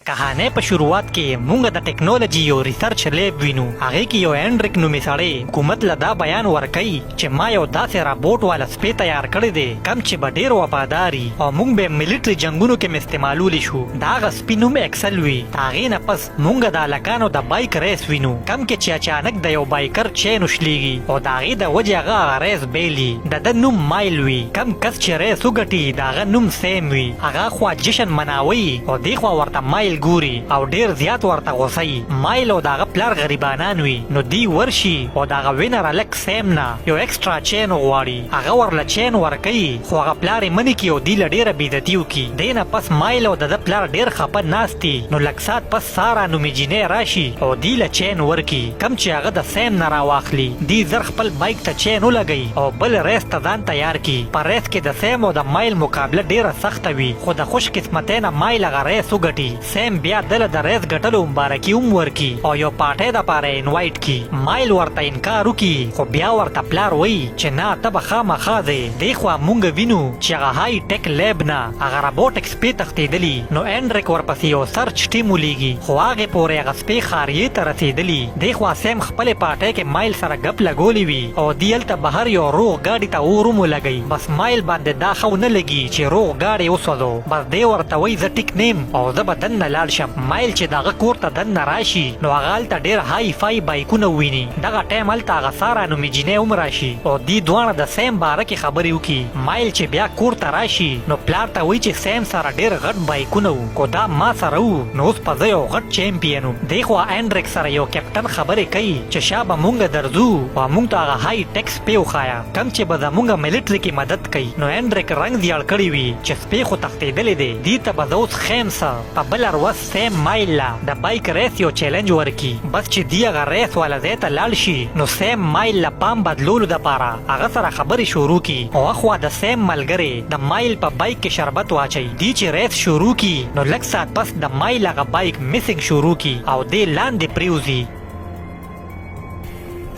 کهانه په شروعات کې مونږ د ټیکنالوژي یو ریسرچ لیب وینو. هغه کې یو هنډریک نومي سړی حکومت له دا بیان ورکوي چې ما یو داسې رابوټ والا سپی تیار کړی دی کم چې به ډېر وفاداري او مونږ به ملیټري جنګونو کې استعمالولی شو. د هغه سپي نوم اکسل وي. د هغې نه پس مونږ د هلکانو د بایک ریس وینو کم کې چې اچانک د یو بایکر چین وشلیږي او د هغې د وجې هغه ریس بیلي. د ده نوم مایل وي. کم کس چې ریس وګټي د هغه نوم سیم وي. هغه خوا جشن مناوي او دې خوا ورته مایل ګوري او ډیر زیات ورته غوسه مایل او دغه پلار غریبانان وي. نو دی ورشي او دغه وینر الک سیم نه یو ایکسترا چین غواړي. هغه ورله چین ورکوي خو هغه پلار یې منې کي او دی له ډیره بېعزتي وکړي. دې نه پس مایل او د ده پلار ډیر خفه ناست دي. نو لږ ساعت پس سارا نومې جینۍ راشي او دی له چین ورکړي کم چې هغه د سیم نه راواخلي. دی زر خپل بایک ته چین ولګوي او بل ریس ته ځان تیار کړي. په ریس کې د سیم او د مایل مقابله ډیره سخته وي خو د خوش قسمتۍ نه مایل هغه ریس وګټي. سیم بیا دله د ریس ګټلو مبارکي هم ورکي او یو پارټۍ دپاره انوایټ کی. مایل ورته انکار وکي خو بیا ورته پلار وایي چې نه ته به خامخا ځې. دې خوا مونږ وینو چې هغه های ټیک لیب نه هغه رابوټک سپی تښتېدلي. نو هنډریک ورپسې یو سرچ ټیم ولیږي خو هغې پورې هغه سپی خاریې ته رسېدلي. دې خوا سیم خپلې پارټۍ کې مایل سره ګپ لګولې وي او دی هلته بهر یو روغ ګاډي ته اور هم ولګوي. بس مایل باندې دا ښه ونه لګي چې روغ ګاډی وسوځو. بس دی ورته وایي زه ټیک نیم او زه به دننه لاړ شم. مایل چې دغه کور ته دننه راشي نو هغه هلته ډېر های فای بایکونه وویني. دغه ټایم هلته هغه سارا نومې جینۍ هم راشي او دی دواړه د سیم باره کې خبرې وکړي. مایل چې بیا کور ته راشي نو پلار ته وایي چې سیم سره ډېر غټ بایکونه وو خو دا ما سره وو نو اوس په زه یو غټ چیمپین وم. دې خوا هنډریک سره یو کیپټن خبرې کوي چې شا به مونږ درځو او مونږ ته هغه های ټیک سپی وښایه کم چې به زمونږ ملیټري کې مدد کوي. نو هنډریک رنګ زیړ کړی وي چې سپی خو تښتېدلی دی. دې ته به زه اوس خیم څه په بله ورځ سیم مایل لا د بایک ریس یو چیلنج ورکي. بس چې دی هغه ریس والا ځای ته لاړ شي نو سیم مایل له پام بدلولو دپاره هغه سره خبرې شروع کي او اخوا د سیم ملګرې د مایل په بایک کې شربت واچوي. دی چې ریس شروع کي نو لږ ساعت پس د مایل هغه بایک مسینګ شروع کي او دی لاندې پریوزي.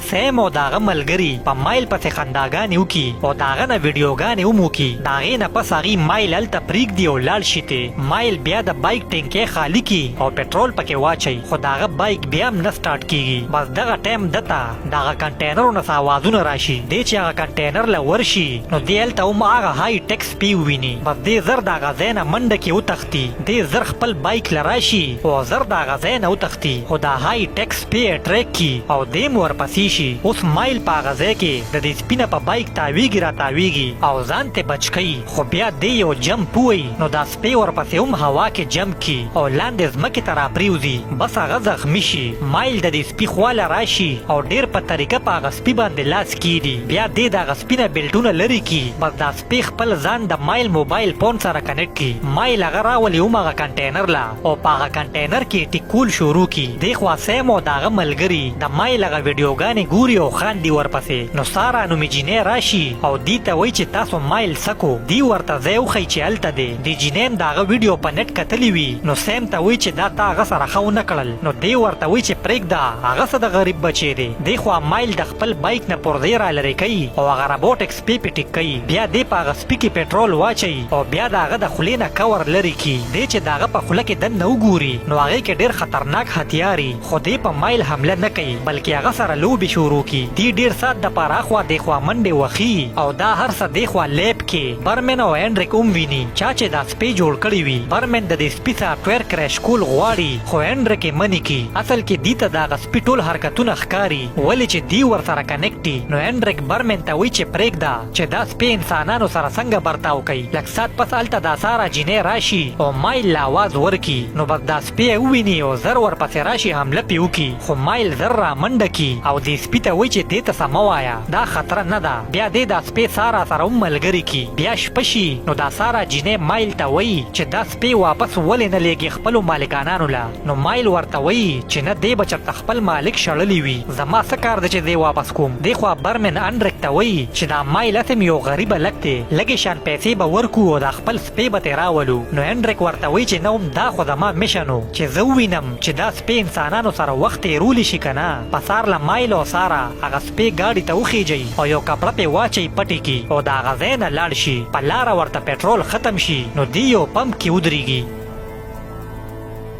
سیم او داغه ملګري په مایل پسې خنداګانې وکړي او د هغه نه ویډیوګانې هم وکړي. د هغې نه پس هغې مایل هلته پرېږدي او لاړ شي ته. مایل بیا د بایک ټینکۍ خالي کړي او پټرول پکې واچوي خو د هغه بایک بیا هم نه سټارټ کېږي. بس دغه ټایم ده ته د هغه کنټینرو نه څه اوازونه راشي. دی چې هغه کنټینر له ورشي نو دی هلته هم هغه های ټیک سپي وویني. بس دی زر د هغه ځای نه منډه کې وتښتي. دی زر خپل بایک له راشي او زر د هغه ځای نه وتښتي خو د های ټیک سپي یې ټریک کړي او دی هم ورپسې شي. اوس مایل په هغه ځای کې د دې سپي نه په بایک تاویږي را تاویږي او ځان ته بچ کوي خو بیا دی یو جمپ ووایي نو دا سپی ورپسې هم هوا کې جمپ کړي او لاندې ځمکې ته راپرېوځي. بس هغه زخمي شي. مایل د دې سپي خواله راشي او ډېر په طریقه په هغه سپي باندې لاس کېږدي. بیا دی د هغه سپي نه بیلټونه لرې کړي. بس دا سپي خپل ځان د مایل موبایل فون سره کنیکټ کړي. مایل هغه راولي هم هغه کنټینر لا او په هغه کنټینر کې ټیکول شروع کړي. دی خوا سیم او د هغه ملګري د مایل هغه ویډیوګانې ګوري او خاندي ورپسې. نو سارا نومې جینۍ راشي او دی ته وایي چې تاسو مایل سکو. دی ورته ځای وښیي چې هلته دی. دی جینۍ هم د هغه ویډیو په نټ کتلی وي. نو سیم ته وایي چې دا تا هغه سره ښه ونه کړل. نو دی ورته وایي چې پرېږده هغه څه د غریب بچی دی. دی خوا مایل د خپل بایک نه پرزې را لرې کوي او هغه رابوټک سپي پې ټیک کوي. بیا دی په هغه سپي کې پټرول واچوي او بیا د هغه د خولې نه کور لرې کړي. دی چې د هغه په خوله کې دننه وګوري نو هغې کې ډېر خطرناک هتیار خو دی په مایل حمله نه کوي بلکې هغه سره لوبې شروع کړي. دی ډېر ساعت دپاره اخوا دېخوا منډې وخي او دا هر څه دېخوا لیب کې برمن او هنډریک هم ویني چا چې دا سپی جوړ کړی وي. برمن د دې سپي سافټویر کرش کول غواړي خو هنډریک یې منې کړي. اصل کې دی ته د هغه سپي ټول حرکتونه ښکاري ولې چې دی ورسره کنیکټ دي. نو هنډریک برمن ته وایي چې پرېږده چې دا سپی انسانانو سره څنګه برتاو کوي. لږ ساعت پس هلته دا سارا جینۍ راشي او مایل له آواز ورکړي. نو بس دا سپی یې وویني او زر ورپسې راشي حمله پې وکړي خو مایل زر را منډه کړي او دې سپي ته وایي چې دې ته څه مه وایه دا خطره نه ده. بیا دی دا سپی سارا سره هم ملګري کړي. بیا شپه شي نو دا سارا جینۍ مایل ته وایي چې دا سپی واپس ولې نه لیږي خپلو مالکانانو له. نو مایل ورته وایي چې نه دی به چېرته خپل مالک شړلی وي زما څه کار دی چې دی واپس کوم. دی خوا برمن هنډریک ته وایي چې دا مایل هسې یو غریب هلک دی لږې شان پیسې به ورکو او دا خپل سپی به ترې راولو. نو هنډریک ورته وایي چې نه هم دا خو زما میشن و چې زه ووینم چې دا سپی انسانانو سره وخت تېرولی شي که نه. په سهار له مایل او سارا هغه سپی ګاډي ته وخیجئ او یو کپړه پې واچئ پټې کړي او د هغه ځای نه لاړ شي. په لاره ورته پټرول ختم شي نو دی یو پمپ کې ودرېږي.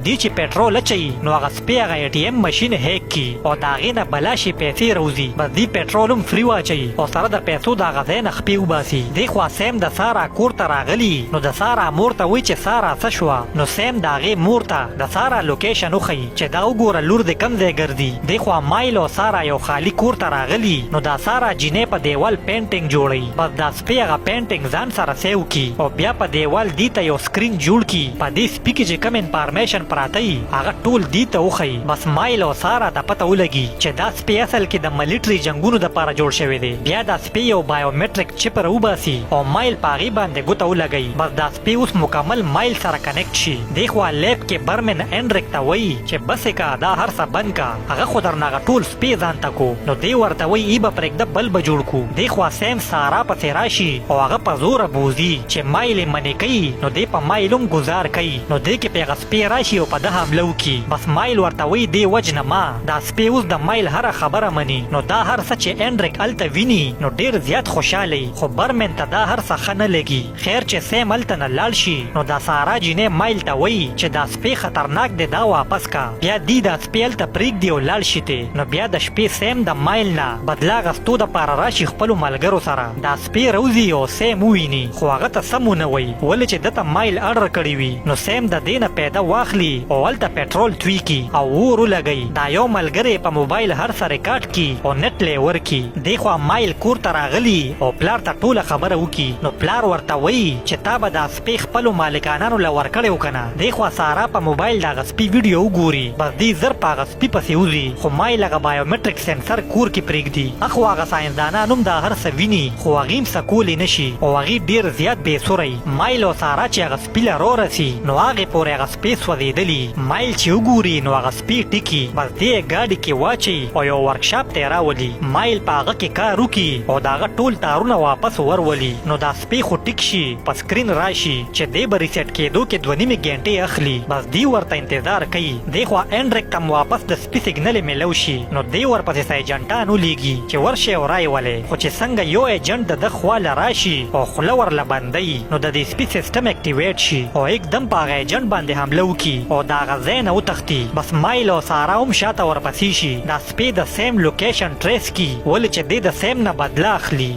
دی چې پټرول اچي نو هغه سپی هغه اې ټي ایم ماشین هیک کی او د هغې نه بلا شي پیسې روزي بس دی پټرول هم فري واچوي او سره د پیسو د هغه ځای نه خپې وباسي دی خوا سیم د سارا کور ته راغلي نو د سارا مور ته وایي چې سارا څه شوه نو سیم د هغې مور ته د سارا لوکیشن وښیي چې دا وګوره لور د کم ځای ګرځي دی خوا مایل او سارا یو خالي کور ته راغلي نو دا سارا جینۍ په دیوال پینټینګ جوړوي بس دا سپی هغه پینټینګ ځان سره سیو کی او بیا په دیوال دی ته یو سکرین جوړ کی په دې سپی کې چې کم انفارمیشن پراته وي هغه ټول دی ته وښیي بس مایل او سارا ته پته ولګي چې دا سپی اصل کې د ملیټري جنګونو دپاره جوړ شوی دی بیا دا سپی یو بایومیټریک چپ راوباسي او مایل په هغې باندې ګوته ولګوي بس دا سپی اوس مکمل مایل سره کنیکټ شي دی خوا لیب کې برمن انډریک ته وایي چې بسې کا دا هر څه بند کا هغه خو درنه هغه ټول سپی ځان ته کو نو دی ورته وایي ای به پرېږده بل به جوړ کو دی خوا سیم سارا پسې راشي او هغه په زوره بوزي چې مایل یې منې کوي نو دی په مایل هم ګزار کوي نو دی کې پې هغه سپی راشي او په ده حمله وکړي بس مایل ورته وایي دی وجنه ما دا سپی اوس د مایل هره خبره مني نو دا هر څه چې انډریک هلته ویني نو ډېر زیات خوشحاله خو برمن ته دا هر څه ښه نه لګي خیر چې سیم هلته نه لاړ شي نو دا سارا جینۍ مایل ته وایي چې دا سپی خطرناک دی دا واپس کا بیا دی دا سپی هلته پرېږدي او لاړ شي تی نو بیا د شپې سیم د مایل نه بدلا اخیستو دپاره راشي خپلو ملګرو سره دا سپی روزي او سیم وویني خو هغه ته سم ونه وایي ولې چې ده ته مایل اډر کړی وي نو سیم د دې نه پیدا واخلي او هلته پټرول توی کی او اور ولګوي دا یو ملګری په موبایل هر څه ریکارډ کی او نټ لی ورکي دی خوا مایل کور ته راغلي او پلار ته ټوله خبره وکړي نو پلار ورته وایي چې تا به دا سپی خپلو مالکانانو له ورکړی و که نه دی خوا سارا په موبایل د هغه سپي ویډیو وګوري بس دی زر په هغه سپي پسې وځي خو مایل هغه بایومیټریک سینسر کور کې پرېږدي اخو هغه ساینسدانان هم دا هر څه ویني خو هغې هم څه کولی نه شي او هغې ډېر زیات بېسوری مایل او سارا چې هغه سپي له رورسي نو هغې پورې هغه سپی سوځېدلي مایل چې وګوري نو هغه سپي ټیکي بس دی یې ګاډي کې واچوي او یو ورکشاپ ته یې راولي مایل په هغه کې کار وکړي او د هغه ټول تارونه واپس ورولي نو دا سپی خو ټیک شي په سکرین راشي چې دی به ریسیټ کېدو کې 2 نیمې ګنټې اخلي بس دی ورته انتظار کوي دی خوا انډریک ته واپس د سپي سیګنل میلو شي نو دی ورپسې سایجنټان ولیږي چې ورشي او رای ولې خو چې څنګه یو ایجنټ د ده خواله راشي او خوله ورله بندوي نو د دې سپي سیسټم اکټیویټ شي او یکدم په هغه ایجنټ باندې حمله وکړي او د هغه ځای نه وتښتي بس مایل او سارا هم شاته ورپسې شي دا سپی د سیم لوکیشن ټریس کی ولې چې دی د سیم نه بدله اخلي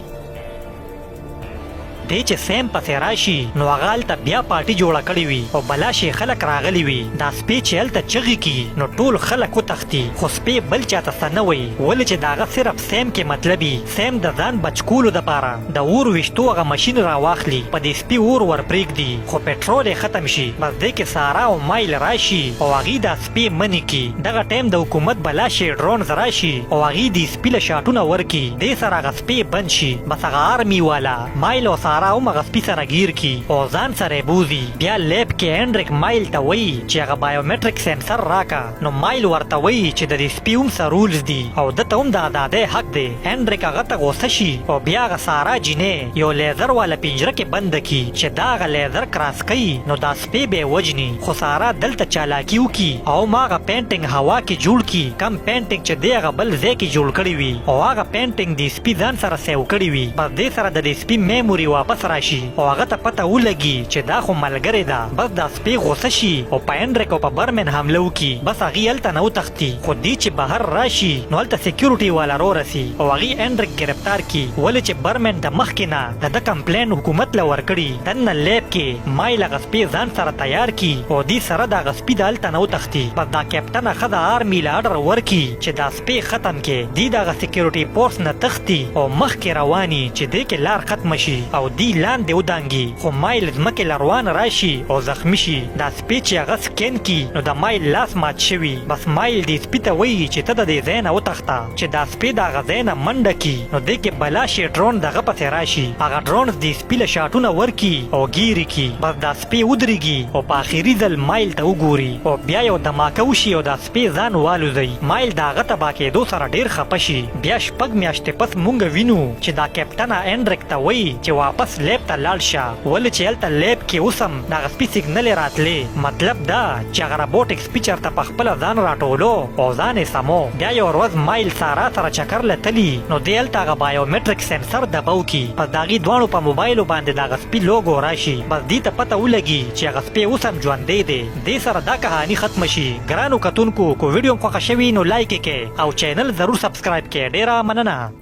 دی چې سیم پسې راشي نو هغه هلته بیا پارټي جوړه کړې وي او بلاشي خلک راغلي وي دا سپی چې هلته چغې کي نو ټول خلک وتښتي خو سپی بل چاته څه نه وایي ولې چې د هغه صرف سیم کې مطلب سیم د ځان بچ کولو دپاره د اور ویشتو هغه ماشین راواخلي په دې سپي اور ور پرېږدي خو پټرول یې ختم شي بس دی کې سارا او مایل راشي او هغې دا سپي منې کي دغه ټایم د حکومت بلاشي ډرونز راشي او هغې دې سپي له شاټونه ورکي دی سره هغه سپي بند شي بس هغه آرمي والا مایل او سارا هم هغه سپي سره ګیر کی او ځان سره یې بوزي بیا لیب کې انډریک مایل ته وایي چې هغه بایومیټریک سینسر راکا نو مایل ورته وایي چې د دې سپي هم څه رولز دي او دته هم د ازادۍ حق دی انډریک هغه ته غوسه شي او بیا هغه سارا جینۍ یو لیزر والا پنجره کې بنده کی چې دا هغه لیزر کراس کوي نو دا سپي به یې وجني خو سارا دلته چالاکي وکړي او ما هغه پینټینګ هوا کې جوړ کی کم پینټینګ چې دی هغه بل ځای کې جوړ کړی وي او هغه پینټینګ د سپي ځان سره سیو کړی وي بس دې سره د دې سپي میموري واپس راشي او هغه ته پته ولګي چې دا خو ملګری ده بس دا سپی غوسه شي او په انډریک او په برمن حمله وکړي بس هغې هلته نه وتښتي خو دی چې بهر راشي نو هلته سیکیورټي والا رورسي او هغې انډریک ګرفتار کړي ولې چې برمن د مخکې نه د ده کمپلین حکومت له ورکړي دننه لیب کې مایل هغه سپی ځان سره تیار کړي او دی سره د هغه سپي د هلته نه وتښتي بس دا کیپټنه ښځه آرمي له اډر ورکړي چې دا سپی ختم کړي دی د هغه سیکیورټي پوسټ نه تښتي او مخکې رواني چې دی کې لار ختمه شي او دی لاندې ودانګي خو مایل ځمکې له روان راشي او زخمی شي دا سپی چې هغه سکین کی نو د مایل لاس مات شوي بس مایل دې سپي ته وایي چې ته د دې ځای نه وتښته چې دا سپی د هغه ځای نه منډه کي نو دی کې بلا شي ډرون دغه پسې راشي هغه ډرونز دې سپي له شاټونه ورکي او ګیري کی بس دا سپی ودرېږي او په آخري ځل مایل ته وګوري او بیا یو دماکه وشي او دا سپی ځان والوځي مایل د هغه تباه کېدو سره ډېر خفه شي بیا 6 میاشتې پس مونږ وینو چې دا کیپټنه انډریک ته وایي چې واپس واپس لیب ته لاړ شه ولې چې هلته لیب کې اوسم دغه سپي سیګنل راتلې مطلب دا چې هغه روبوټک سپي چېرته په خپله ځان راټولو او ځان یې سمو بیا یو ورځ مایل سارا سره چکر له تلي نو دی هلته هغه بایومټریک سنسر دبو کي پس د هغې دواړو په موبایلو باندې دغه سپي لوګو راشي بس دې ته پته ولګي چې هغه سپی اوس هم ژوندی دی دې سره دا کهاني ختمه شي ګرانو کتونکو کو ویډیو خوښه شوي نو لایک یې کړئ او چینل ضرور سبسکرایب کړئ ډېره مننه